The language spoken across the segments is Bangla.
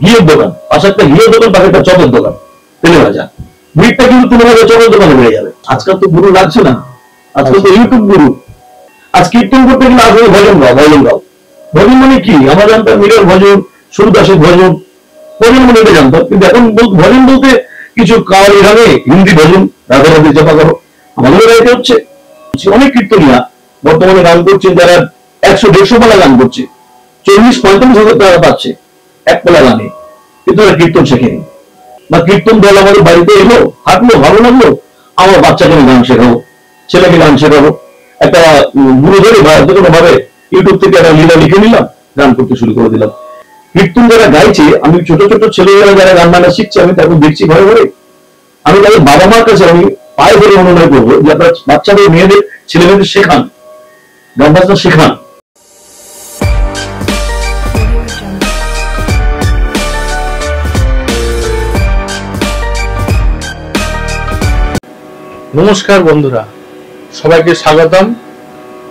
ঘিয়ের দোকান, পাশে একটা ঘিয়ের দোকান, পাশে একটা চপের দোকান, তেলে ভাজা, ভিড়টা কিন্তু তেলে ভাজা চপের দোকানে বেড়ে যাবে। আজকাল তো গুরু লাগছে না, আজকাল তো ইউটিউব গুরু। আজ কীর্তন করতে গেলে আসলে ভজন গাও, ভজন গাও। ভজন মানে কি? আমরা জানতাম মীরার ভজন, সুরদাসের ভজন, ভজন মানে এটা জানতাম। কিন্তু এখন ভজন বলতে কিছু কাওয়ালি গানে হিন্দি ভজন, রাধা রাধে জপা করো, আমাদের বাড়িতে হচ্ছে। অনেক কীর্তনিয়া বর্তমানে গান করছেন, যারা 100-150 পালা গান করছে, 40-45 হাজার টাকা পাচ্ছে এক পালা গানে, কিন্তু ওরা কীর্তন শেখেনি। বা কীর্তন দল আমাদের বাড়িতে এলো, হাঁটলো, ভালো লাগলো, আমার বাচ্চাকে আমি গান শেখাবো, ছেলেকে গান শেখাবো। একটা গুরু ধরে কোনো ভাবে ইউটিউব থেকে একটা লীলা লিখে নিলাম, গান করতে শুরু করে দিলাম। কীর্তন যারা গাইছে, আমি ছোট ছোট ছেলেরা যারা গান বাজনা শিখছে, আমি তাকে দেখছি ঘরে ঘরে। আমি তাদের বাবা মার কাছে আমি পায়ে ধরে অনুনয় করবো যে আপনার বাচ্চাদের, মেয়েদের, ছেলে মেয়েদের শেখান, গান বাজনা শেখান। নমস্কার বন্ধুরা, সবাইকে স্বাগতম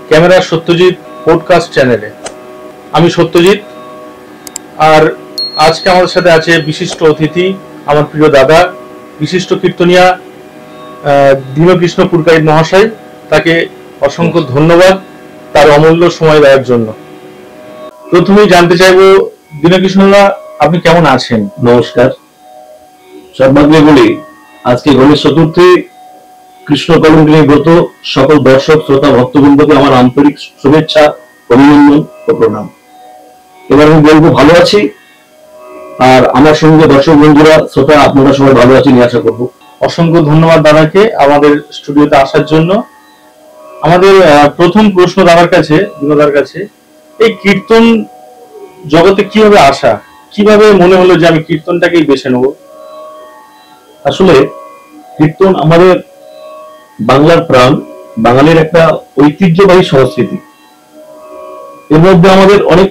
ক্যামেরা সত্যজিৎ পডকাস্ট চ্যানেলে। আমি সত্যজিৎ, আর আজকে আমাদের সাথে আছে বিশিষ্ট অতিথি, আমার প্রিয় দাদা, বিশিষ্ট কীর্তনিয়া দীনকৃষ্ণ পুরকাইত মহাশয়। তাকে অসংখ্য ধন্যবাদ তার অমূল্য সময় দেওয়ার জন্য। প্রথমেই জানতে চাইবো, দীনকৃষ্ণদা আপনি কেমন আছেন? নমস্কার, সর্বাগ্রে বলি আজকে গণেশ চতুর্থী, কৃষ্ণ কলঙ্কিনী ব্রত সকল দর্শক শ্রোতা ভক্তবৃন্দকে আমার আন্তরিক শুভেচ্ছা, অভিনন্দন ও প্রণাম। এবার আমি বলবো ভালো আছি, আর আমার সঙ্গে দর্শক বন্ধুরা শ্রোতা আপনারা সবাই ভালো আছেন আশা করবো। অসংখ্য ধন্যবাদ দাদাকে আমাদের স্টুডিওতে আসার জন্য। আমাদের প্রথম প্রশ্ন দাদার কাছে, দীনদার কাছে, এই কীর্তন জগতে কিভাবে আসা, কিভাবে মনে হলো যে আমি কীর্তনটাকেই বেছে নেব? আসলে কীর্তন আমাদের বাংলার প্রাণ, বাঙালির একটা ঐতিহ্যবাহী সংস্কৃতি। এর মধ্যে আমাদের অনেক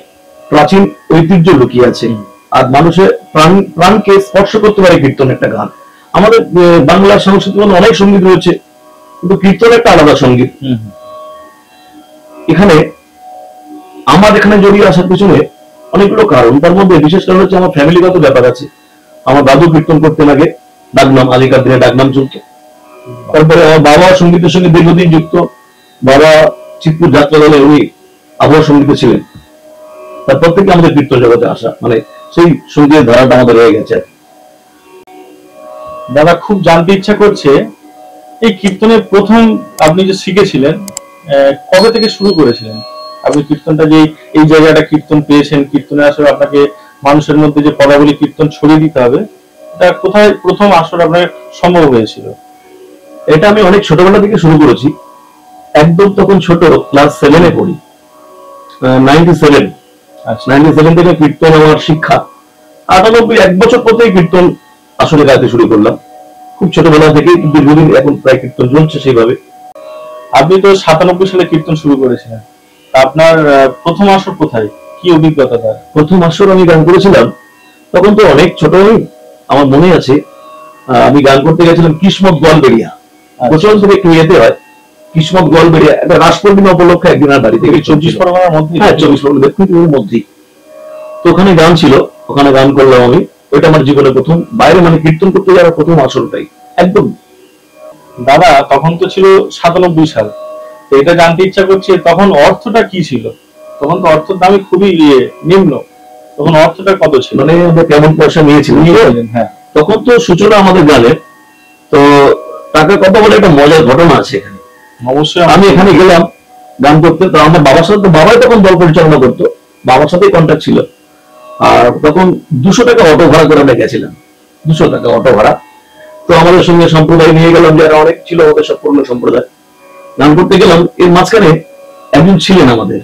প্রাচীন ঐতিহ্য লুকিয়ে আছে, আর মানুষের প্রাণকে স্পর্শ করতে পারে কীর্তন একটা গান। আমাদের বাংলার সংস্কৃতির মধ্যে অনেক সঙ্গীত রয়েছে, কিন্তু কীর্তন একটা আলাদা সঙ্গীত। এখানে আমার এখানে জড়িয়ে আসার পিছনে অনেকগুলো কারণ, তার মধ্যে বিশেষ কারণ হচ্ছে আমার ফ্যামিলিগত ব্যাপার আছে। আমার দাদু কীর্তন করতেন আগে, ডাকনাম, আগেকার দিনে ডাকনাম চলতো। তারপরে আমার বাবা সঙ্গীতের সঙ্গে দীর্ঘদিন যুক্ত, বাবা চিতপুর যাত্রা দলে উনি আবহাওয়া সঙ্গীতে ছিলেন। তারপর থেকে আমাদের কীর্তন জগতে আসা, মানে সেই সঙ্গীতের ধারাটা আমাদের রয়ে গেছে। দাদা, খুব জানতে ইচ্ছা করছে, এই কীর্তনের প্রথম আপনি যে শিখেছিলেন, কবে থেকে শুরু করেছিলেন আপনি কীর্তনটা, যে এই জায়গাটা কীর্তন পেয়েছেন, কীর্তনে আসলে আপনাকে মানুষের মধ্যে যে পদাবলী কীর্তন ছড়িয়ে দিতে হবে, এটা কোথায় প্রথম আসলে আপনার সম্ভব হয়েছিল? এটা আমি অনেক ছোটবেলা থেকে শুরু করেছি, একদম তখন ছোট, ক্লাস 7-এ পড়ি, 97 থেকে কীর্তন আমার শিক্ষা। 98 এক বছর পর থেকে কীর্তন আসলে গাইতে শুরু করলাম, খুব ছোটবেলা থেকে দীর্ঘদিন এখন প্রায় কীর্তন চলছে সেইভাবে। আপনি তো 97 সালে কীর্তন শুরু করেছিলেন, আপনার প্রথম আসর কোথায়, কি অভিজ্ঞতা তার? প্রথম আসর আমি গান করেছিলাম, তখন তো অনেক ছোট, আমার মনে আছে আমি গান করতে গেছিলাম কিসমত গোয়ালবেড়িয়া, গোচল থেকে একটু ইয়েতে হয়, কিসমত গোয়ালবেড়িয়া, একটা রাস পূর্ণিমা উপলক্ষে একদিনের বাড়ি থেকে, 24 পরগনার মধ্যে। হ্যাঁ, 24 পরগনার মধ্যেই। তো ওখানে গান ছিল, ওখানে গান করলাম আমি। ওইটা আমার জীবনে প্রথম বাইরে, মানে কীর্তন করতে যাওয়ার প্রথম আসরটাই একদম। দাদা, তখন তো ছিল 97 সাল, তো এটা জানতে ইচ্ছা করছে তখন অর্থটা কি ছিল? তখন তো অর্থের দামই খুবই নিম্ন, তখন অর্থটা কত ছিল, মানে কেমন পয়সা নিয়েছিলেন? হ্যাঁ, তখন তো সূচনা আমাদের গানের, তো টাকা কত বলে একটা মজার ঘটনা আছে এখানে। অবশ্যই। আমি এখানে গেলাম গান করতে, তো আমার বাবার সাথে, বাবাই তখন দল পরিচালনা করতো, বাবার সাথেই কন্ট্যাক্ট ছিল। আর তখন 200 টাকা অটো ভাড়া করে আমরা গেছিলাম, 200 টাকা অটো ভাড়া। তো আমাদের সঙ্গে সম্প্রদায় নিয়ে গেলাম, যারা অনেক ছিল আমাদের সব পুরনো সম্প্রদায়, গান করতে গেলাম। এর মাঝখানে একজন ছিলেন আমাদের,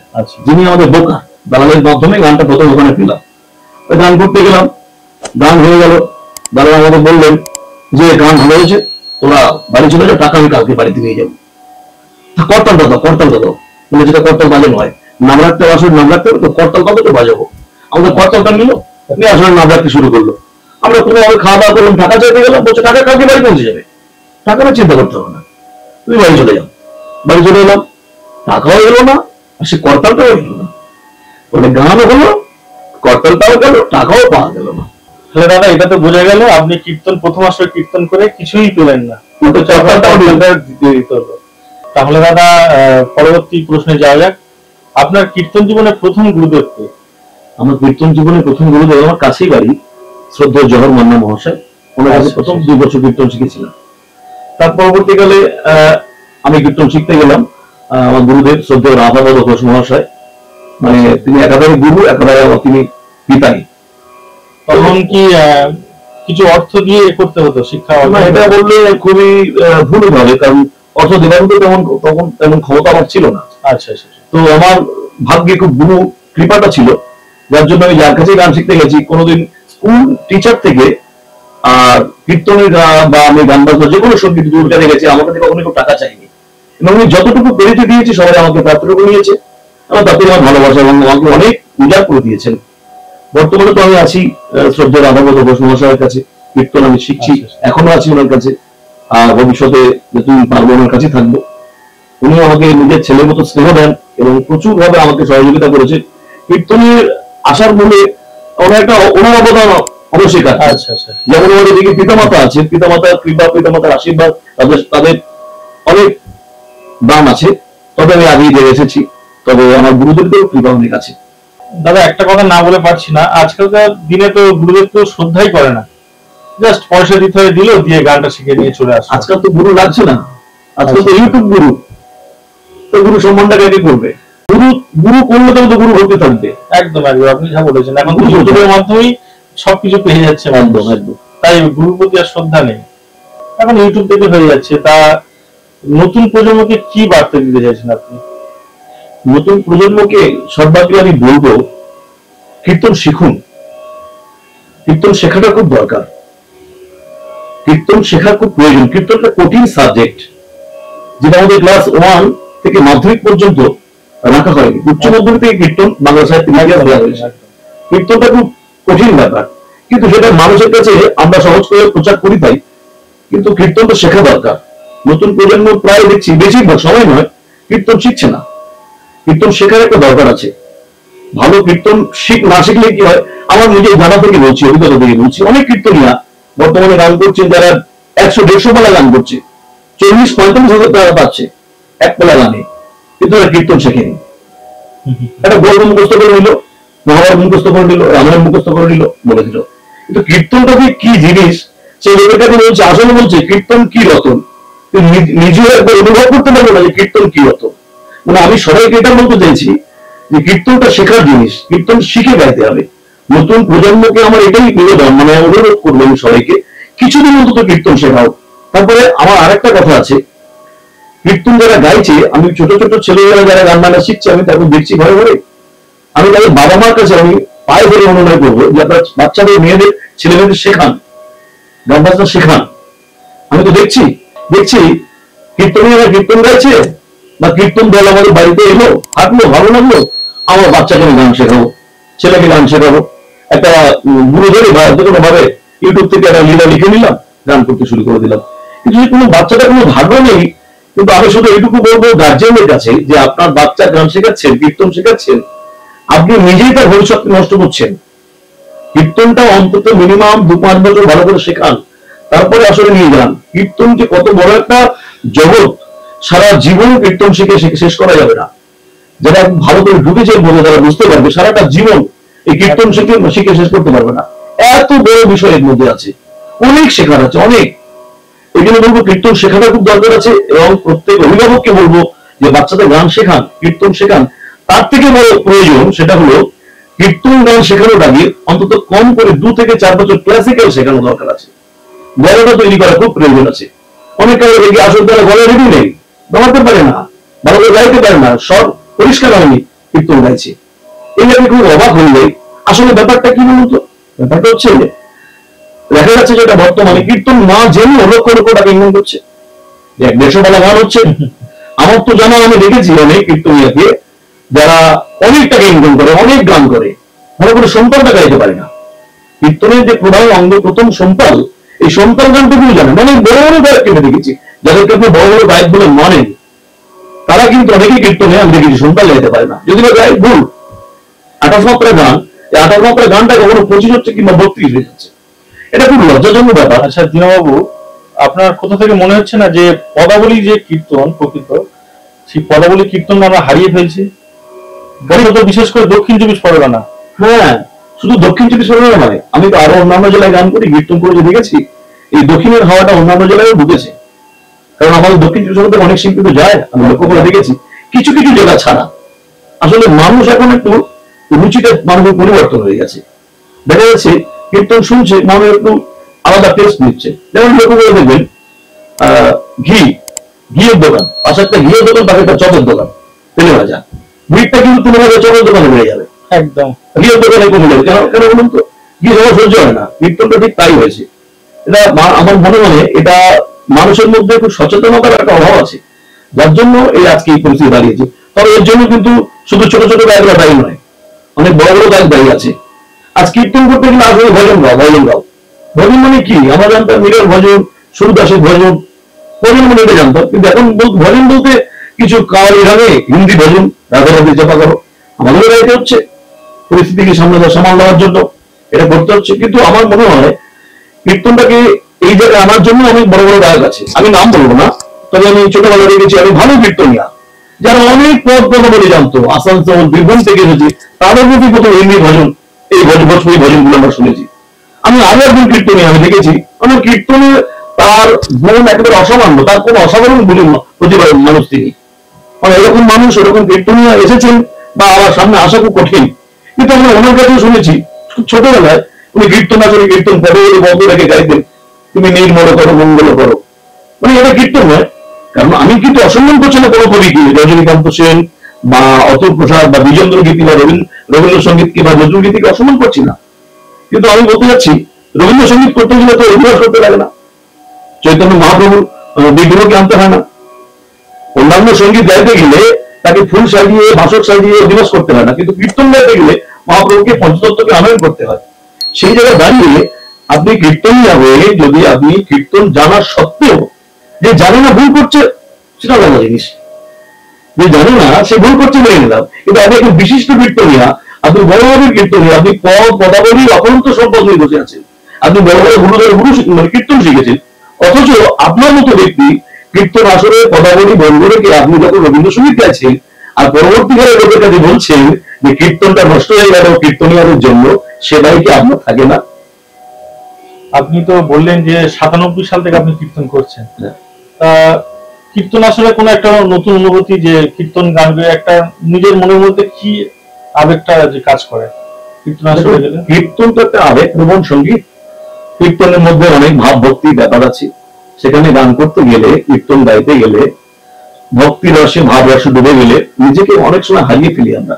যিনি আমাদের বোকা, দালালের মাধ্যমে গানটা প্রথম ওখানে পেলাম। গান করতে গেলাম, গান হয়ে গেল, দালাল আমাদের বললেন যে গান ভালো হয়েছে, তোরা বাড়ি চলে যাও, টাকা আমি কালকে বাড়িতে নিয়ে যাবো। করতাল দাদা, করতাল দাদা, মানে যেটা করতাল বাজানো হয়, নাম রাখতে আসলে নাম রাখতে হবে, তো করতাল পাবে তো বাজাবো। আমাদের করতালটা নিল, আপনি আসলে নাম রাখতে শুরু করলো। আমরা কোনোভাবে খাওয়া দাওয়া করলাম, টাকা চাইতে গেলাম, বলছে টাকা কালকে বাড়ি পৌঁছে যাবে, টাকাটা চিন্তা করতে হবে না, তুমি বাড়ি চলে যাও। বাড়ি চলে এলাম, টাকাও এলো না, আর সে করতালটাও এলো না। ওটা গানও হলো, করতালটাও গেল, টাকাও পাওয়া গেল না। তাহলে দাদা এটা তো বোঝা গেল আপনি কীর্তন প্রথম আসরে কীর্তন করে কিছুই পেলেন না, দিয়ে দিতে হলো। তাহলে দাদা পরবর্তী প্রশ্নে যাওয়া যাক। আপনার কীর্তন জীবনে প্রথম গুরুদেব কে? আমার কীর্তন জীবনে প্রথম গুরুদেব আমার কাছেই বাড়ি, শ্রদ্ধেয় জহর মান্না মহাশয়। ওনার কাছে প্রথম 2 বছর কীর্তন শিখেছিলাম। তার পরবর্তীকালে আমি কীর্তন শিখতে গেলাম। আমার গুরুদেব শ্রদ্ধেয় রাধাপদ ঘোষ মহাশয়, মানে তিনি একাধারে গুরু, একাধারে তিনি পিতাই। তখন কি কিছু অর্থ দিয়ে করতে হতো শিক্ষা? এটা বললে খুবই ভুল হবে, কারণ অর্থ দেওয়ার মতো তখন তেমন ক্ষমতা আমার ছিল না। আচ্ছা আচ্ছা। তো আমার ভাগ্যে খুব গুরু কৃপাটা ছিল, যার জন্য আমি যার কাছে গান শিখতে গেছি, কোনোদিন স্কুল টিচার থেকে আর কীর্তনের বা আমি গান বাজনা যে কোনো সঙ্গীত গুরুর কাছে গেছি, আমার কাছে কখনো কেউ টাকা চাইনি, এবং আমি যতটুকু পেরেতে দিয়েছি সবাই আমাকে ততটুকু নিয়েছে, এবং তাতে আমার ভালোবাসা এবং আমাকে অনেক উজাড় করে দিয়েছেন। বর্তমানে তো আমি আছি শ্রদ্ধেয় রাধাপদ ঘোষ মহাশয়ের কাছে, কীর্তন আমি শিখছি, এখনো আছি ওনার কাছে, আর ভবিষ্যতে যতদিন পারবো ওনার কাছে থাকবো। উনি আমাকে নিজের ছেলের মতো স্নেহ দেন এবং প্রচুর ভাবে আমাকে সহযোগিতা করেছে। কীর্তনের আসার মূলে ওনার অবদান অবশ্যই কাজ। যেমন আমাদের দিকে পিতামাতা আছে, পিতামাতার কৃপা, পিতামাতার আশীর্বাদ, তাদের অনেক দান আছে, তবে আমি আগেই দিয়ে এসেছি। তবে আমার গুরুদেবদেরও কৃপা অনেক আছে। দাদা একটা কথা না বলে পারছি না, আজকালকার দিনে তো গুরুদেব তো শ্রদ্ধাই করে না, জাস্ট পয়সা দিতে হয়, দিল, দিয়ে গানটা শিখে নিয়ে চলে আসে। আজকাল তো গুরু লাগছে না, আজকাল তো ইউটিউব গুরু। তো গুরু সম্মানটা কে করবে? গুরু গুরু করলে তো গুরু হতে থাকবে। একদম একদম, আপনি যা বলেছেন, এখন তো ইউটিউবের মাধ্যমেই সবকিছু পেয়ে যাচ্ছে। একদম একদম, তাই গুরুর প্রতি আর শ্রদ্ধা নেই, এখন ইউটিউব থেকে হয়ে যাচ্ছে। তা নতুন প্রজন্মকে কি বার্তা দিতে চাইছেন আপনি? নতুন প্রজন্মকে সর্বাগ্রে আমি বলবো, কীর্তন শিখুন। কীর্তন শেখাটা খুব দরকার, কীর্তন শেখার খুব প্রয়োজন। কীর্তনটা কঠিন সাবজেক্ট, যেটা আমাদের ক্লাস 1 থেকে মাধ্যমিক পর্যন্ত রাখা হয়নি। উচ্চ মাধ্যমিক থেকে কীর্তন বাংলা সাহিত্যে দেওয়া হয়েছে। কীর্তনটা খুব কঠিন ব্যাপার, কিন্তু সেটা মানুষের কাছে আমরা সহজ করে প্রচার করি তাই, কিন্তু কীর্তনটা শেখা দরকার। নতুন প্রজন্ম প্রায় দেখছি, বেশিরভাগ সময় নয়, কীর্তন শিখছে না। কীর্তন শেখার একটা দরকার আছে। ভালো কীর্তন না শিখলে কি হয়, আমার নিজের জানা থেকে বলছি, অভিজ্ঞতা থেকে বলছি, অনেক কীর্তনীয়া বর্তমানে গান করছেন, যারা 100-150 বেলা গান করছে, 40-45 হাজার টাকা পাচ্ছে এক বেলা গানে, কিন্তু তারা কীর্তন শেখেনি। একটা গল্প মুখস্থ করে নিল, মহাভারত মুখস্থ করে নিল, রামায়ণ মুখস্থ করে নিল, বলে দিল, কিন্তু কীর্তনটা কি জিনিস সেই লেখাটাকে বলছে। আসলে বলছে কীর্তন কি রতন, নিজেও একবার অনুভব করতে পারবো না যে কীর্তন কি রতন। মানে আমি সবাইকে এটা বলতে চাইছি যে কীর্তনটা শেখার জিনিস, কীর্তন শিখে গাইতে হবে। নতুন প্রজন্মকে আমার এটাই নিবেদন, মানে অনুরোধ করবো আমি সবাইকে, কিছুদিন অন্তত কীর্তন শেখাও। তারপরে আমার আরেকটা কথা আছে, কীর্তন যারা গাইছে, আমি ছোট ছোট ছেলেমেয়েরা যারা গান বাজনা শিখছে, আমি তাকে দেখছি ঘরে ঘরে, আমি তাদের বাবা মার কাছে আমি পায়ে ধরে অনুনয় করবো যে আপনার বাচ্চাদের, মেয়েদের, ছেলেমেয়েদের শেখান, গান বাজনা শেখান। আমি তো দেখছি কীর্তনীরা কীর্তন গাইছে বা কীর্তন দল আমাদের বাড়িতে এলো, হাঁটলো, ভালো লাগলো, আমার বাচ্চাকে আমি গান শেখাবো, ছেলেকে গান শেখাবো। একটা গুরু ধরে বা যে কোনো ভাবে ইউটিউব থেকে একটা লীলা লিখে নিলাম, গান করতে শুরু করে দিলাম। কিন্তু কোনো বাচ্চাটা কোনো ভাগ্য নেই। কিন্তু আমি শুধু এটুকু বলবো গার্জিয়ানদের কাছে, যে আপনার বাচ্চা গান শেখাচ্ছেন, কীর্তন শেখাচ্ছেন, আপনি নিজেই তার ভবিষ্যৎ নষ্ট করছেন। কীর্তনটা অন্তত মিনিমাম 2-5 বছর ভালো করে শেখান, তারপরে আসলে নিয়ে যান। কীর্তন যে কত বড় একটা জগৎ, সারা জীবন কীর্তন শিখে শেষ করা যাবে না। যারা ভালো করে ঢুকেছে বলে তারা বুঝতে পারবে, সারাটা জীবন এই কীর্তন শিখে শেষ করতে পারবে না। এত বড় বিষয় এর মধ্যে আছে, অনেক শেখার আছে, অনেক। এই জন্য বলবো কীর্তন শেখাটা খুব দরকার আছে, এবং প্রত্যেক অভিভাবককে বলবো যে বাচ্চাদের গান শেখান, কীর্তন শেখান। তার থেকে বড় প্রয়োজন সেটা হলো কীর্তন গান শেখানোর আগে অন্তত কম করে 2 থেকে 4 বছর ক্লাসিক্যাল শেখানো দরকার আছে। গলাটা তৈরি করা খুব প্রয়োজন আছে। অনেক কারণে দেখি আসলে তারা গলা রেডি নেই, গাওয়াতে পারে না, ভালো করে গাইতে পারে না, স্বর পরিষ্কার হয়নি, কীর্তন গাইছে। এই আমি খুব অবাক হয়ে যাই। আসলে ব্যাপারটা কি বলতো, ব্যাপারটা হচ্ছে দেখা যাচ্ছে যেটা বর্তমানে কীর্তন না জেনে লক্ষ লক্ষ টাকা ইনকাম করছে, 100-150 বেলা গান হচ্ছে। আমার তো জানা, আমি দেখেছি অনেক কীর্তনীয়াকে যারা অনেক টাকা ইনকাম করে, অনেক গান করে, ভালো করে সন্তানটা গাইতে পারে না। কীর্তনের যে প্রধান অঙ্গ প্রথম সন্তান, এই সন্তান গানটুকু জানেন। অনেক বড় বড় গায়ককে দেখেছি, যাদেরকে আপনি বড় বড় গায়ক বলে মানেন, তারা কিন্তু অনেকেই কীর্তনে আমি দেখেছি সন্তান গাইতে পারে না। যদি বা গায়ক ভুল 28 মাত্রা গান, এই 28 মাত্রা গানটা কখনো 25 হচ্ছে কিংবা 32 হয়ে যাচ্ছে। এটা খুব লজ্জাজনক ব্যাপার। আচ্ছা দীনবাবু, আপনার কোথা থেকে মনে হচ্ছে না যে পদাবলী যে কীর্তন প্রকৃত, সেই পদাবলী কীর্তন আমরা হারিয়ে ফেলছি? বিশেষ করে দক্ষিণ চব্বিশ পরগনা। হ্যাঁ, শুধু দক্ষিণ চব্বিশ পরগনা নয়, আমি তো আরো অন্যান্য জেলায় গান করি, কীর্তন করে দেখেছি। এই দক্ষিণের হাওয়াটা অন্যান্য জেলায় ঢুকেছে, কারণ আমাদের দক্ষিণ চব্বিশ পরগনাতে অনেক শিল্পী তো যায়, আমি লক্ষ্য করে দেখেছি। কিছু কিছু জেলা ছাড়া আসলে মানুষ এখন একটু রুচিটা মানুষের পরিবর্তন হয়ে গেছে। দেখা যাচ্ছে কীর্তন শুনছে, মানুষ একটু আলাদা টেস্ট নিচ্ছে। যেমন লক্ষ্য করে দেখবেন ঘিয়ের দোকান, পাশে একটা ঘিয়ের দোকান, পাশে একটা চপের দোকান, তেলে ভাজা, ভিড়টা কিন্তু তেলে ভাজা চপের দোকানে বেড়ে যাবে, একদম ঘিয়ের দোকানে কমে যাবে। কেন কেন বলুন তো? ঘি সবার সহ্য হয় না। কীর্তনটা ঠিক তাই হয়েছে। এটা আমার মনে হয় এটা মানুষের মধ্যে খুব সচেতনতার একটা অভাব আছে, যার জন্য এই আজকে এই পরিস্থিতি দাঁড়িয়েছে। তবে এর জন্য কিন্তু শুধু ছোট ছোট গায়করা দায়ী নয়, অনেক বড় বড় গায়ক দায়ী আছে। আজ কীর্তন করতে গেলে আসলে ভজন গাও, ভজন গাও। ভজন মানে কি? আমরা জানতাম মীরার ভজন, সুরদাসের ভজন, ভজন মানে এটা জানতাম। কিন্তু এখন ভজন বলতে কিছু কাওয়ালি গানে হিন্দি ভজন, রাধা রাধে জপা করো, আমাদের গাইতে হচ্ছে পরিস্থিতিকে সামাল দেওয়ার জন্য, এটা করতে হচ্ছে। কিন্তু আমার মনে হয় কীর্তনটাকে এই জায়গায় আনার জন্য অনেক বড় বড় গায়ক আছে, আমি নাম বলবো না, তবে আমি ছোটবেলা দেখেছি আমি ভালো কীর্তনিয়া যারা অনেক পদ কথা বলে জানতো, আসানসোল বীরভূম থেকে এসেছে, তাদের মধ্যে প্রথম হিন্দি ভজন, এই ভোজপুরি ভজনগুলো আমরা শুনেছি। আমি আরো একজন কীর্তনী আমি দেখেছি, আমার কীর্তনে তার গুণ একেবারে অসামান্য, তার কোনো অসাধারণ গুণ প্রতিভার মানুষ তিনি। মানে এরকম মানুষ, এরকম কীর্তনীরা এসেছেন বা আমার সামনে আসা খুব কঠিন। কিন্তু আমরা ওনার কাছে শুনেছি খুব ছোটবেলায় উনি কীর্তন আসলে কীর্তন করে বন্ধ রেখে গাইতেন, তুমি নির্মল করো মঙ্গল করো। মানে এটা কীর্তন নয়, কারণ আমি কিন্তু অসম্মান করছি না কোনো কবিকে, রজনীকান্ত সেন বা অতুল প্রসাদ বা বিজেন্দ্র গীতি বা রবীন্দ্রসঙ্গীতকে বা নজরুল গীতিকে অসম্মান করছি না। কিন্তু আমি বলতে চাচ্ছি রবীন্দ্রসঙ্গীত করতে গেলে তো অভিনয় করতে লাগে না, চৈতন্য মহাপ্রভুর বিগ্রহকে আনতে হয় না। অন্যান্য সঙ্গীত গাইতে গেলে তাকে ফুল সাজিয়ে ভাষক সাজিয়ে অধিবাস করতে হয় না, কিন্তু কীর্তন গাইতে গেলে মহাপ্রভুকে পঞ্চতত্ত্বকে আনয়ন করতে হয়। সেই জায়গায় দাঁড়িয়ে আপনি কীর্তনিয়া হয়ে যদি আপনি কীর্তন জানার সত্ত্বেও যে জানে না ভুল করছে, সেটা আলাদা জিনিস। যে জানে না সে ভুল করছে মেনে নিলাম, কিন্তু আপনি একজন বিশিষ্ট কীর্তনিয়া, আপনি বড় বড় কীর্তনিয়া, আপনি পদাবলী অপরন্ত সম্পদ নিয়ে বসে আছেন, আপনি বড় বড় গুরুদের মানে কীর্তন শিখেছেন, অথচ আপনার মতো ব্যক্তি কীর্তন আসরে পদাবলী বন্ধ রেখে আপনি যখন রবীন্দ্রসঙ্গীত গাইছেন আর পরবর্তীকালে লোকের কাছে বলছেন যে কীর্তনটা নষ্ট হয়ে গেল কীর্তনিয়াদের জন্য, সেটাই কি আপনার থাকে না? আপনি তো বললেন যে 97 সাল থেকে আপনি কীর্তন করছেন। কীর্তন আসলে কোন একটা নতুন অনুভূতি, যে কীর্তন গান গেয়ে একটা নিজের মনের মধ্যে কি আবেগটা যে কাজ করে কীর্তন আসলে গেলে? কীর্তন তো একটা আবেগ প্রবণ সঙ্গীত। কীর্তনের মধ্যে অনেক ভাব ভক্তির ব্যাপার আছে। সেখানে গান করতে গেলে, কীর্তন গাইতে গেলে, ভক্তি রসে ভাব রসে ডুবে গেলে নিজেকে অনেক সময় হারিয়ে ফেলি আমরা।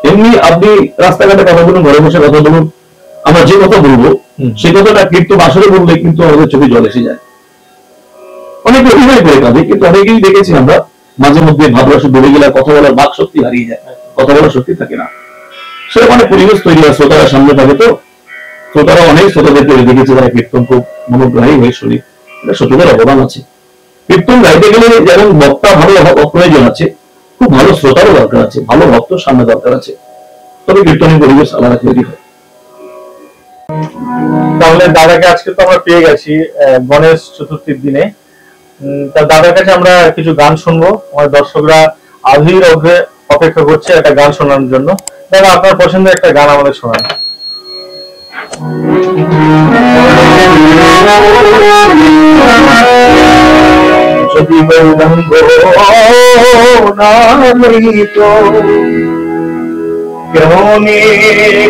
এমনি আপনি রাস্তাঘাটে কথা বলুন, ঘরে বসে কথা বলুন, আমরা যে কথা বলবো সেই কথাটা কীর্তন আসরে বললে কিন্তু আমাদের চোখে জল এসে যায়। অনেকে অভিনয় করে কাঁদে, কিন্তু অনেকেই দেখেছি আমরা মাঝে মধ্যে ভাবরসে ডুবে গেলে কথা বলার বাক শক্তি হারিয়ে যায়, কথা বলার শক্তি থাকে না। সেরকম অনেক পরিবেশ তৈরি হয়, শ্রোতারা সামনে থাকে, তো শ্রোতারা অনেক শ্রোতাদের তৈরি দেখেছে যারা কীর্তন খুব মনোগ্রাহী হয়ে শুনি, এটা শ্রোতাদের অবদান আছে। কীর্তন গাইতে গেলে যেমন বক্তা ভালো প্রয়োজন আছে, খুব ভালো শ্রোতারও দরকার আছে, ভালো ভক্ত সামনে দরকার আছে, তবে কীর্তনের পরিবেশ আলাদা তৈরি হয়। তাহলে দাদাকে আজকে তো আমরা পেয়ে গেছি গণেশ চতুর্থীর দিনে, তা দাদার কাছে আমরা কিছু গান শুনবো। আমার দর্শকরা আধির অগ্রে অপেক্ষা করছে একটা গান শোনানোর জন্য। দাদা আপনার পছন্দের একটা গান আমাদের শোনান। যদি গৌরাঙ্গ না হইত কেমনে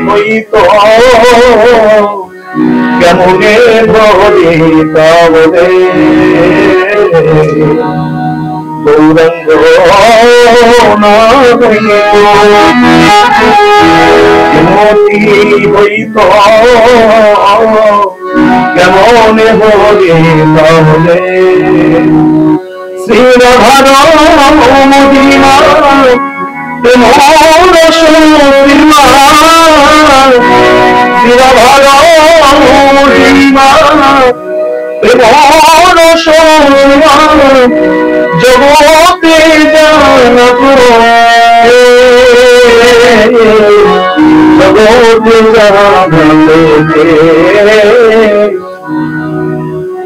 হইত, কেমনে ভরিত বলে গৌরাঙ্গ না হইত, কেমতি হইত, কেমনে ভরিত বলে শ্রীরাধার মহিমা জগতে জানব জগতে জানাতে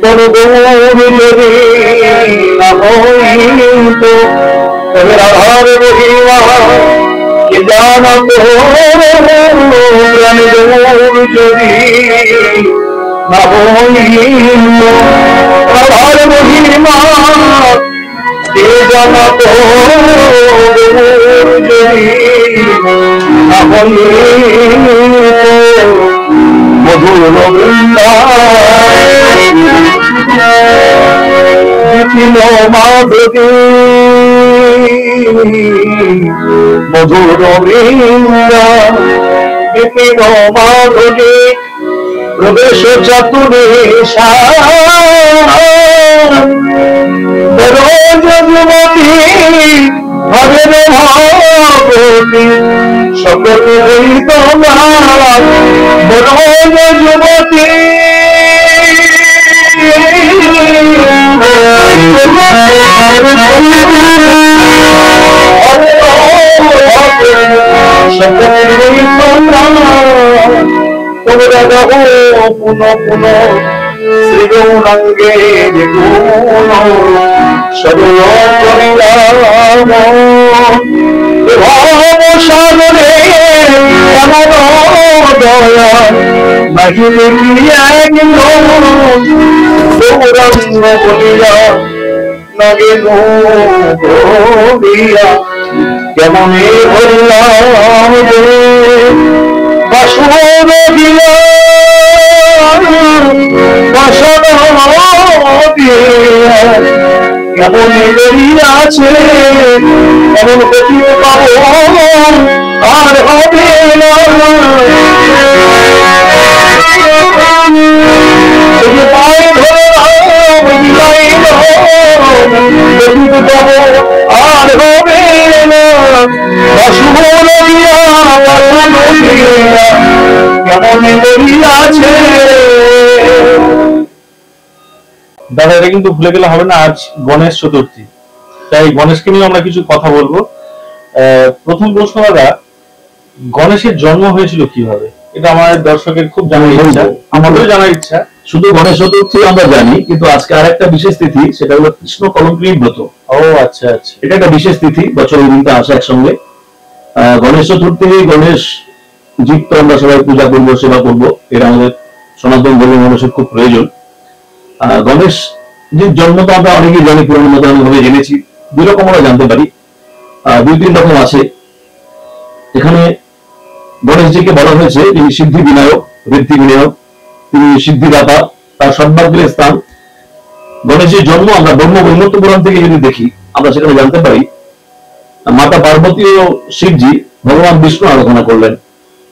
কোন গৌরী যদি না হইত তবে রাধার মহিমা কি জানাতো প্রাণ গৌর যদি না হইত রাধার মহিমা কি জানাতো গৌর যদি না হইত মধুর বিপিন মাধবী মধুর বৃন্দা বিপিন মাধবী প্রবেশ চাতুরে যুবতী হরের ভাবতী সকল তোমার বরজ যুবতী তোমরা দেখো পুনঃ পুনঃ শ্রী গৌরাঙ্গে দেখুন সরল করিলাম ভাব সাগরে আমার দয়া নাকি দেখি এক গৌরাঙ্গ বলিয়া নাগে গৌরিয়া কেমনে বললাম বাসন দিয়া বাসন দিয়া কেমন বেরিয়াছে এমন গতিও পাবো আর হবে না পায়ে ধরে আর হবে না কেমন বেরিয়াছে। দাদা এটা কিন্তু ভুলে গেলে হবে না, আজ গণেশ চতুর্থী, তাই গণেশকে নিয়ে আমরা কিছু কথা বলবো। প্রথম প্রশ্ন দাদা, গণেশের জন্ম হয়েছিল কিভাবে? এটা আমাদের দর্শকের খুব জানার ইচ্ছা, আমাদেরও জানার ইচ্ছা। শুধু গণেশ চতুর্থী আমরা জানি, কিন্তু আজকে আরেকটা বিশেষ তিথি, সেটা হলো কৃষ্ণ কলঙ্কিনী ব্রত। ও আচ্ছা আচ্ছা, এটা একটা বিশেষ তিথি, বছরের দিনটা আসে একসঙ্গে। গণেশ চতুর্থী, গণেশ জীব তো আমরা সবাই পূজা করবো, সেবা করবো, এটা আমাদের সনাতন ধর্ম মানুষের খুব প্রয়োজন। গণেশ যে জন্ম তো আমরা অনেকেই জানি, পুরানো মতো ভাবে জেনেছি। দুই রকম আমরা জানতে পারি, দুই তিন রকম আছে। এখানে গণেশজিকে বলা হয়েছে তিনি সিদ্ধি বিনায়ক, ঋদ্ধি বিনায়ক, তিনি সিদ্ধিদাতা, তার সর্বাগ্রের স্থান। গণেশের জন্ম আমরা ব্রহ্মবৈবর্ত পুরাণ থেকে যদি দেখি, আমরা সেখানে জানতে পারি মাতা পার্বতী ও শিবজি ভগবান বিষ্ণু আরাধনা করলেন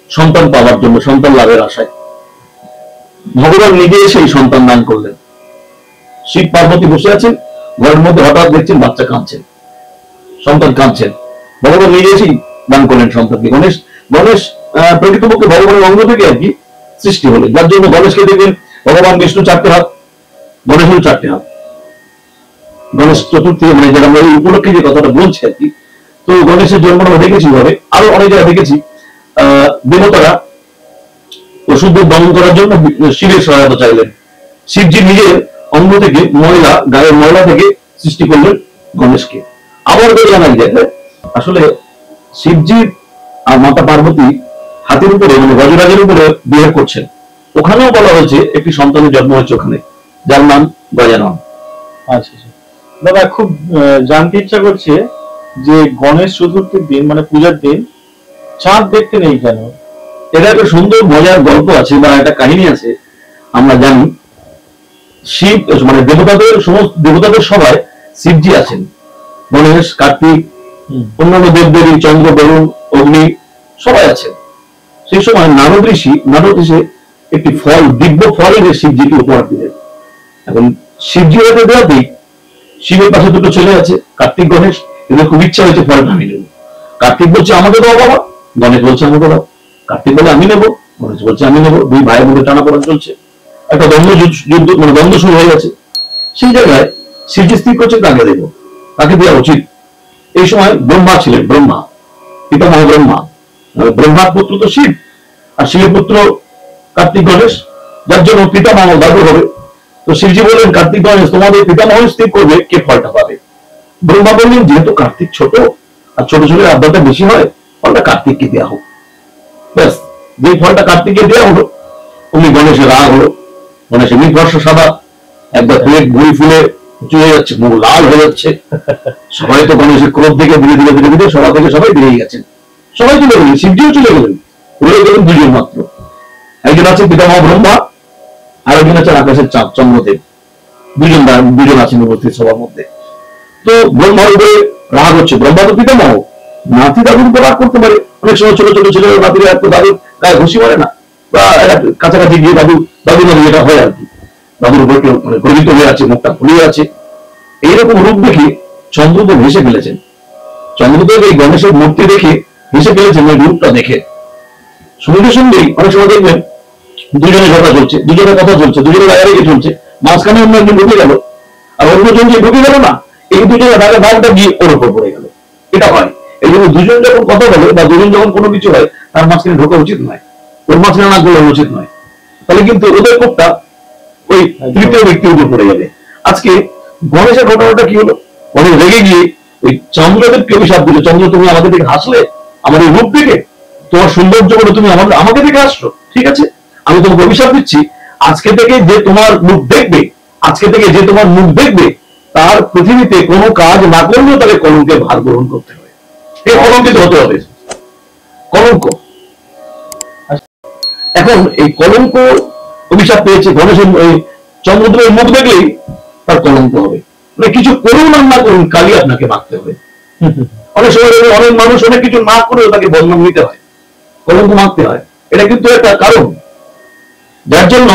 সন্তান পাওয়ার জন্য, সন্তান লাভের আশায়। ভগবান নিজে এসে এই সন্তান দান করলেন। শিব পার্বতী বসে আছেন ঘরের মধ্যে, হঠাৎ দেখছেন বাচ্চা কাঁদছেন, সন্তান কাঁদছেন, ভগবান নিজে এসেই দান করলেন সন্তানকে। গণেশ প্রকৃতপক্ষে ভগবানের অঙ্গ থেকে আর কি সৃষ্টি হলেন, যার জন্য গণেশকে দেখবেন ভগবান বিষ্ণু 4টে হাত, গণেশের 4টে হাত। গণেশ চতুর্থী মানে যেটা আমরা এই উপলক্ষে যে কথাটা বলছি আর কি। তো গণেশের জন্ম আমরা দেখেছি ভাবে, আরো অনেক জায়গায় দেখেছি দেবতারা অসুরদের দমন করার জন্য শিবের সহায়তা চাইলেন। শিবজি নিজের অঙ্গ থেকে ময়লা, গায়ের ময়লা থেকে সৃষ্টি করলেন গণেশকে। আবার জানা যায় আসলে শিবজি আর মাতা পার্বতী হাতির উপরে মানে গজরাজের উপরে বিয়ে করছেন, ওখানেও বলা হয়েছে একটি সন্তানের জন্ম হয়েছে ওখানে, যার নাম গজানন। আচ্ছা দাদা, খুব জানতে ইচ্ছা করছে যে গণেশ চতুর্থীর দিন মানে পূজার দিন চাঁদ দেখতে নেই কেন? এটা একটা সুন্দর মজার গল্প আছে বা একটা কাহিনী আছে। আমরা জানি শিব মানে দেবতাদের, সমস্ত দেবতাদের সবাই শিবজি আছেন, গণেশ, কার্তিক, অন্যান্য দেবদেবী, চন্দ্র, বরুণ, অগ্নি সবাই আছেন। সেই সময় নারদ ঋষি একটি ফল, দিব্য ফল এনে শিবজিকে উপহার দিলেন। এখন শিবজি হতে দেওয়াতেই শিবের পাশে দুটো ছেলে আছে, কার্তিক, গণেশ, এদের খুব ইচ্ছা হয়েছে ফলটা আমি নেব। কার্তিক বলছে আমাকে দাও বাবা, গণেশ বলছে আমাকে দাও। কার্তিক বলে আমি নেবো, গণেশ বলছে আমি নেবো। দুই ভাইয়ের মধ্যে টানাপোড়েন চলছে, একটা যুদ্ধ মানে দ্বন্দ্ব শুরু হয়ে গেছে। সেই জায়গায় শিবজি স্থির করছে কাকে দেবো, কাকে দেওয়া উচিত। এই সময় ব্রহ্মা ছিলেন, ব্রহ্মা পিতামহ ব্রহ্মা, ব্রহ্মার পুত্র তো শিব, আর শিবের পুত্র কার্তিক গণেশ, যার জন্য পিতামহ দাদু হবে। তো শিবজি বললেন, কার্তিক গণেশ তোমাদের পিতামহ স্থির করবে কে ফলটা পাবে। ব্রহ্মা বললেন, যেহেতু কার্তিক ছোট আর ছোট ছেলের আবদারটা বেশি হয়, ফলটা কার্তিককে দেওয়া হোক। ব্যাস, যে ফলটা কার্তিককে দেওয়া হলো, অমনি গণেশের রাগ হলো। গণেশের মৃৎবর্ষ সাদা, একবার ফুলে ভুঁই ফুলে চুয়ে যাচ্ছে, মুখ লাল হয়ে যাচ্ছে। সবাই তো গণেশের ক্রোধ থেকে ধীরে ধীরে ধীরে ধীরে সভা থেকে সবাই বেরিয়ে গেছেন। সবাই চলে গেলেন, শিবজিও চলে গেলেন। রয়ে গেলেন দুজন মাত্র। একজন আছে পিতামহ ব্রহ্মা, আর একজন আছেন আকাশের চাঁদ চন্দ্রদেব। দুজন আছেন উপস্থিত সবার মধ্যে। তো ব্রহ্মার উপরে রাগ হচ্ছে। ব্রহ্মা তো পিতামহ, নাতি দাদুর উপর রাগ করতে পারে। অনেক সময় ছোট ছোট ছেলে নাতিরা একটু দাদুর গায়ে ঘুষি মারে না, বা কাছাকাছি গিয়ে দাদু দাদু দাদু এটা হয় আর কি, দাদুর উপর কেউ মানে গর্বিত হয়ে আছে, মুখটা ফুলিয়ে আছে। এইরকম রূপ দেখে চন্দ্রদেব হেসে ফেলেছেন। চন্দ্রদেব এই গণেশের মূর্তি দেখে হেসে ফেলেছেন, ওই রূপটা দেখে। সঙ্গে সঙ্গেই অনেক সময় দেখবেন দুজনের কথা চলছে, দুজনের কথা চলছে, দুজনের রাগারাগি চলছে, মাঝখানে অন্য একজন ঢুকে গেল, আর অন্যজন যে ঢুকে গেল না, এই দুজনের রাগের ভাগটা গিয়ে ওর উপর পড়ে গেল। এটা হয়। এই জন্য দুজন যখন কথা বলে বা দুজন যখন কোনো কিছু হয়, তার মাঝখানে ঢোকা উচিত নয়, ওর মাঝখানে না গেলে উচিত নয়। তাহলে কিন্তু ওদের কোপটা ওই তৃতীয় ব্যক্তির উপর পড়ে যাবে। আজকে গণেশের ঘটনাটা কি হলো, গণেশ রেগে গিয়ে ওই চন্দ্রদেবকে অভিশাপ দিল, চন্দ্র তুমি আমাদের দিকে হাসলে, আমার এই রূপ দেখে, তোমার সৌন্দর্য বলে তুমি আমাকে দেখে আসছো, ঠিক আছে, আমি তোমাকে অভিশাপ দিচ্ছি, আজকে থেকে যে তোমার মুখ দেখবে, আজকে থেকে যে তোমার মুখ দেখবে, তার পৃথিবীতে কোনো কাজ না করলেও তাকে কলঙ্কের ভার গ্রহণ করতে হবে, এই কলঙ্কিত হতে হবে। কলঙ্ক, এখন এই কলঙ্ক অভিশাপ পেয়েছে গণেশের, ওই চন্দ্রদেবের মুখ দেখলেই তার কলঙ্ক হবে। মানে কিছু করুন আর না করুন, কালই আপনাকে মারতে হবে। অনেক সময় অনেক মানুষ অনেক কিছু না করেও তাকে বদনাম নিতে হয়, কলঙ্ক মারতে হয়। এটা কিন্তু একটা কারণ, যার জন্য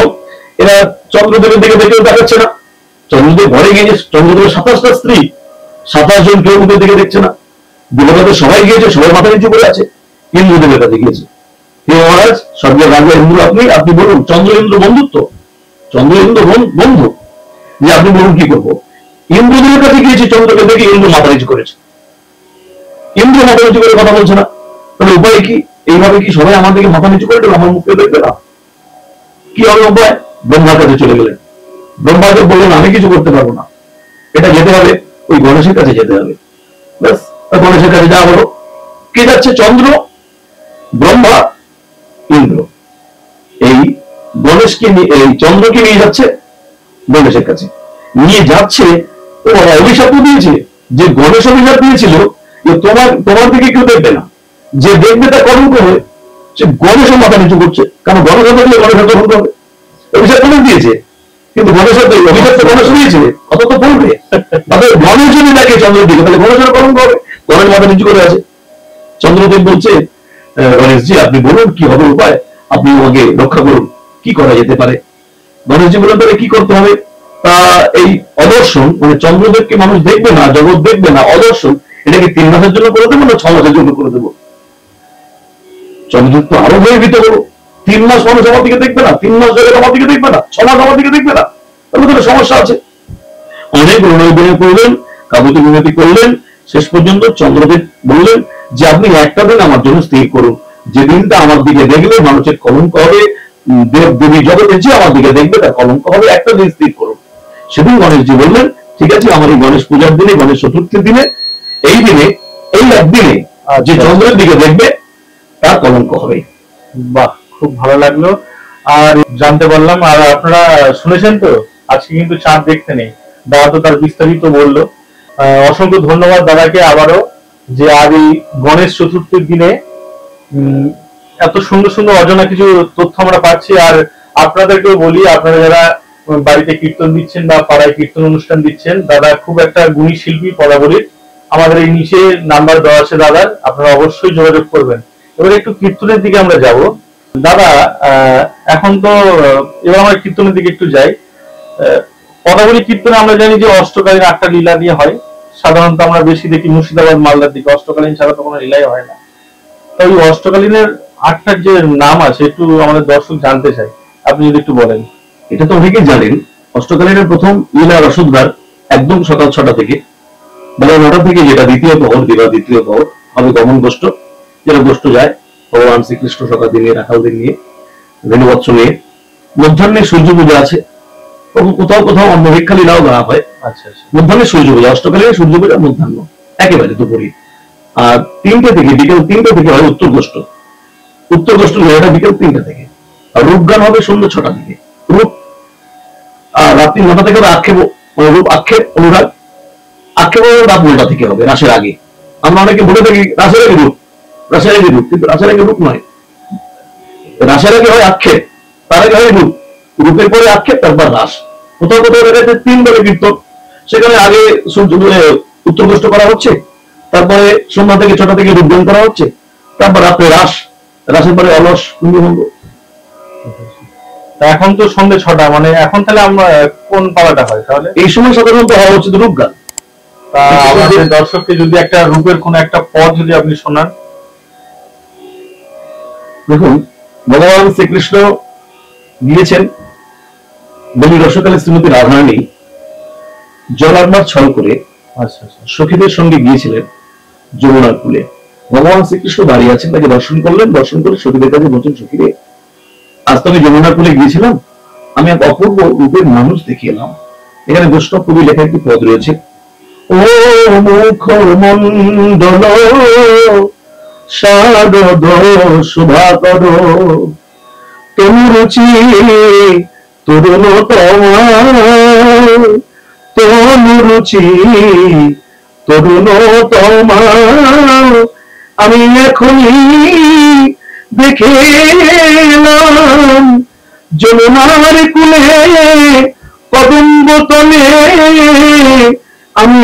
এরা চন্দ্রদেবের দিকে দেখেও দেখাচ্ছে না। চন্দ্রদেব ঘরে গিয়েছে, চন্দ্রদেবের 27টা স্ত্রী, 27 জন কেউ মুখের দিকে দেখছে না। দেবতাদের সবাই গিয়েছে, সবাই মাথা নিচু করে আছে। ইন্দ্রদেবের কাছে গিয়েছে, হে মহারাজ, স্বর্গের রাজা ইন্দ্র আপনি বলুন, চন্দ্র ইন্দ্র বন্ধুত্ব, চন্দ্র ইন্দ্র বন্ধু, যে আপনি বলুন কি করবো। ইন্দ্রদেবের কাছে গিয়েছে, চন্দ্রকে দেখে ইন্দ্র মাথা নিচু করেছে। ইন্দ্র মাথা নিচু করে কথা বলছে না, তাহলে উপায় কি? এইভাবে কি সবাই আমার দিকে মাথা নিচু করে দেবে, আমার মুখকে দেখবে না? কি হবে উপায়? ব্রহ্মার কাছে চলে গেলেন। ব্রহ্মাদেব বললেন, আমি কিছু করতে পারবো না, এটা যেতে হবে ওই গণেশের কাছে যেতে হবে। ব্যাস, গণেশের কাছে যাওয়া হলো। কে যাচ্ছে? চন্দ্র, ব্রহ্মা, ইন্দ্র। এই গণেশকে এই চন্দ্রকে নিয়ে যাচ্ছে গণেশের কাছে। নিয়ে যাচ্ছে, ও অভিশাপ দিয়েছে, যে গণেশ অভিশাপ দিয়েছিল যে তোমার দিকে কেউ দেখবে না, যে দেখবে তা কলঙ্ক হবে, সে গণেশের মাথা নিচু করছে। কারণ গণেশ দেখলে গণেশের কলঙ্ক হবে। অভিশাপ গণেশ দিয়েছে, কিন্তু গণেশের অভিশাপ তো গণেশ দিয়েছে, কত তো বলবে। তাহলে গণেশ যদি দেখে চন্দ্রের দিকে, তাহলে গণেশের কলঙ্ক হবে। গণেশ মাথা নিচু করে আছে। চন্দ্রদেব বলছে, গণেশজি আপনি বলুন কি হবে উপায়, আপনি আমাকে রক্ষা করুন, কি করা যেতে পারে। গণেশজি বলেন, তাহলে কি করতে হবে? তা এই অদর্শন, মানে চন্দ্রদেবকে মানুষ দেখবে না, জগৎ দেখবে না, অদর্শন, এটাকে 3 মাসের জন্য করে দেবো না 6 মাসের জন্য করে দেবো? চন্দ্রদেব তো আরো ভয়ভীত হলো, 3 মাস মানুষ আমার দিকে দেখবে না, 3 মাস জগৎ আমার দিকে দেখবে না, 6 মাস আমার দিকে দেখবে না, তাহলে তো সমস্যা আছে। অনেক রণবিনয় করলেন, কাকুতি মিনতি করলেন, শেষ পর্যন্ত চন্দ্রদেব বললেন যে আপনি একটা দিন আমার জন্য স্থির করুন, যে দিনটা আমার দিকে দেখলে মানুষের কলঙ্ক হবে, দেব দেবী জগতে যে আমার দিকে দেখবে তার কলঙ্ক হবে, একটা দিন স্থির করুন। সেদিন গণেশজি বললেন, ঠিক আছে, আমার এই গণেশ পূজার দিনে, গণেশ চতুর্থীর দিনে, এই দিনে, এই একদিনে যে চন্দ্রের দিকে দেখবে তার কলঙ্ক হবে। বাহ, খুব ভালো লাগলো আর জানতে পারলাম। আর আপনারা শুনেছেন তো, আজকে কিন্তু চাঁদ দেখতে নেই, দাদা তো তার বিস্তারিত বললো। অসংখ্য ধন্যবাদ দাদাকে আবারও, যে আর এই গণেশ চতুর্থীর দিনে এত সুন্দর সুন্দর অজানা কিছু তথ্য আমরা পাচ্ছি। আর আপনাদেরকেও বলি, আপনারা যারা বাড়িতে কীর্তন দিচ্ছেন বা পাড়ায় কীর্তন অনুষ্ঠান দিচ্ছেন, দাদা খুব একটা গুণী শিল্পী পদাবলীর। আমাদের এই নিচে নাম্বার দেওয়া আছে দাদার, আপনারা অবশ্যই যোগাযোগ করবেন। এবার একটু কীর্তনের দিকে আমরা যাব। দাদা এখন তো এবার আমরা কীর্তনের দিকে একটু যাই। পদাবলী কীর্তনে আমরা জানি যে অষ্টকালীন 8টা লীলা দিয়ে হয়। সাধারণত আমরা বেশি দেখি মুর্শিদাবাদ মালদার দিকে, অষ্টকালীন ছাড়া তো কোনো লীলাই হয় না। তো ওই অষ্টকালীনের 8টার যে নাম আছে, একটু আমাদের দর্শক জানতে চাই, আপনি যদি একটু বলেন। এটা তো অনেকেই জানেন, অষ্টকালীনের প্রথম লীলা রসদবার একদম সকাল 6টা থেকে, বেলা 9টা থেকে, যেটা দ্বিতীয় প্রহর, দিবা দ্বিতীয় প্রহর হবে গমন গোষ্ঠ, যেটা গোষ্ঠ যায় ভগবান শ্রীকৃষ্ণ শকাদি নিয়ে, রাখালদের নিয়ে, ধেনুবৎস নিয়ে। মধ্যাহ্নে সূর্য পূজা আছে, কোথাও কোথাও অন্নভিক্ষা লীলাও দেওয়া হয়। আচ্ছা আচ্ছা। মধ্যাহ্নে সূর্য পূজা, অষ্টকালে সূর্য পূজা মধ্যাহ্ন, একেবারে দুপুরে। আর 3টে থেকে, বিকেল 3টে থেকে হয় উত্তরগোষ্ঠ। উত্তরগোষ্ঠ এটা বিকেল 3টে থেকে। আর রূপগান হবে সন্ধ্যা 6টা থেকে। রূপ আর রাত্রি 9টা থেকে হবে আক্ষেপ, রূপ আক্ষেপ অনুরাগ। আক্ষেপ রাত 9টা থেকে হবে, রাসের আগে। আমরা অনেকে বলে থাকি রাসের আগে রূপ, রাসের আগে রূপ, কিন্তু রাসের আগে রূপ নয়। রাসের আগে হয় আক্ষেপ, তার আগে হয় রূপ, রূপের পরে আক্ষেপ, তারপর রাস। কোথাও কোথাও দেখা যাচ্ছে 3 বারে কীর্তন, সেখানে আগে উত্তরগোষ্ঠ করা হচ্ছে, তারপরে সন্ধ্যা থেকে 6টা থেকে রূপগান করা হচ্ছে, তারপর রাত্রে রাস, রাসের পরে অলস কুঞ্জভঙ্গ। এখন তো সন্ধ্যে 6টা, মানে এখন তাহলে আমরা কোন পালাটা হয় তাহলে? এই সময় সাধারণত হওয়া উচিত রূপগান। আমাদের দর্শককে যদি একটা রূপের কোন একটা পদ যদি আপনি শোনান। দেখুন, ভগবান শ্রীকৃষ্ণ গিয়েছেন বলি রসকালে শ্রীমতী রাধারানী জলার্মার ছল করে সখীদের সঙ্গে গিয়েছিলেন যমুনার কূলে। ভগবান শ্রীকৃষ্ণ দাঁড়িয়ে আছেন, তাকে দর্শন করলেন, দর্শন করে সখীদের কাছে বলছেন, সখীরে আজ তো আমি যমুনার কূলে গিয়েছিলাম, আমি এক অপূর্ব রূপের মানুষ দেখে এলাম। এখানে বৈষ্ণব কবি লেখা একটি পদ রয়েছে, ও মুখমণ্ডল শারদ শুভাকর তনুরুচি তরুণতমা, তনুরুচি তরুণতমা, আমি এখনই দেখে এলাম যমুনার কূলে কদম্ব তলে, আমি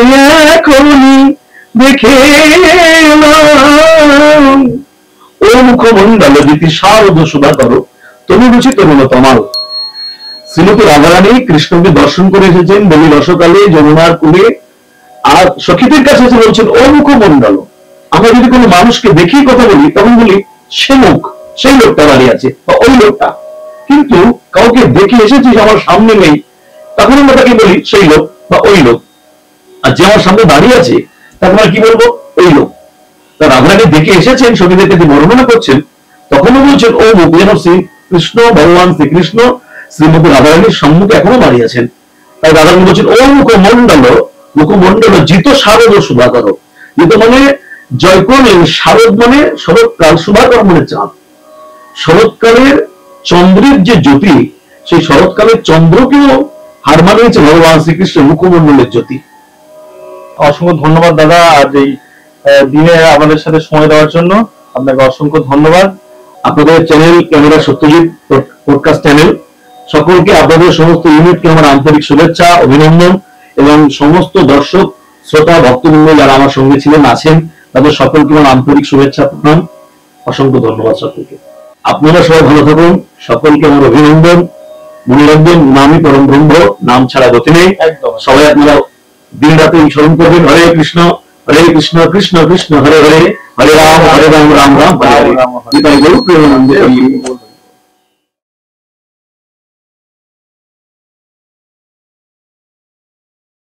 এখনই দেখে এলাম। ও মুখমণ্ডল জ্যোতি শারদ শুভাকর তনুরুচি তরুণতমাল। শ্রীমতী রাধারানী কৃষ্ণকে দর্শন করে এসেছেন বলি রসকালে যমুনার কূলে, আর সখীদের কাছে এসে বলছেন ও মুখমণ্ডল। আমরা যদি কোনো মানুষকে দেখি কথা বলি তখন বলি সে মুখ, সেই লোকটা দাঁড়িয়ে আছে বা ওই লোকটা, কিন্তু কাউকে দেখে এসেছিস আমার সামনে নেই, তখন আমরা তাকে বলি সেই লোক বা ওই লোক। আর যে আমার সামনে দাঁড়িয়ে আছে তাকে আমরা কি বলবো? ওই লোক। তার রাধারানী দেখে এসেছেন, সখীদেরকে যে বর্ণনা করছেন, তখনও বলছেন ও মুখ, যেন শ্রীকৃষ্ণ ভগবান শ্রীকৃষ্ণ শ্রীমতী রাধারানীর সম্মুখে এখনো দাঁড়িয়ে আছেন। তাই রাধারানী বলছেন ও মুখমণ্ডল, মুখমণ্ডল জিত শারদ শুভাকর। জিত মানে জয় করলেন, শারদ মানে শরৎকাল, শুভাকর মানে চাঁদ। শরৎকালের চন্দ্রের যে জ্যোতি, সেই শরৎকালের চন্দ্রকেও হার মানিয়েছে ভগবান শ্রীকৃষ্ণের মুখমণ্ডলের জ্যোতি। অসংখ্য ধন্যবাদ দাদা, আজ এই দিনে আমাদের সাথে সময় দেওয়ার জন্য আপনাকে অসংখ্য ধন্যবাদ। আপনাদের channel camera Satyajit podcast channel, সকলকে আপনাদের সমস্ত ইউনিটকে আমার আন্তরিক শুভেচ্ছা, অভিনন্দন, এবং সমস্ত দর্শক শ্রোতা ভক্তবৃন্দ যারা আমার সঙ্গে ছিলেন আছেন, তাদের সকলকে আমার আন্তরিক শুভেচ্ছা, প্রণাম, অসংখ্য ধন্যবাদ সকলকে। আপনারা সবাই ভালো থাকুন, সকলকে আমার অভিনন্দন। মনে রাখবেন, নামই পরম ব্রহ্ম, নাম ছাড়া গতি নেই। সবাই আপনারা দিন রাতে স্মরণ করবেন হরে কৃষ্ণ কৃষ্ণ কৃষ্ণ হরে হরে, হরে রাম রাম রাম হরে হরে।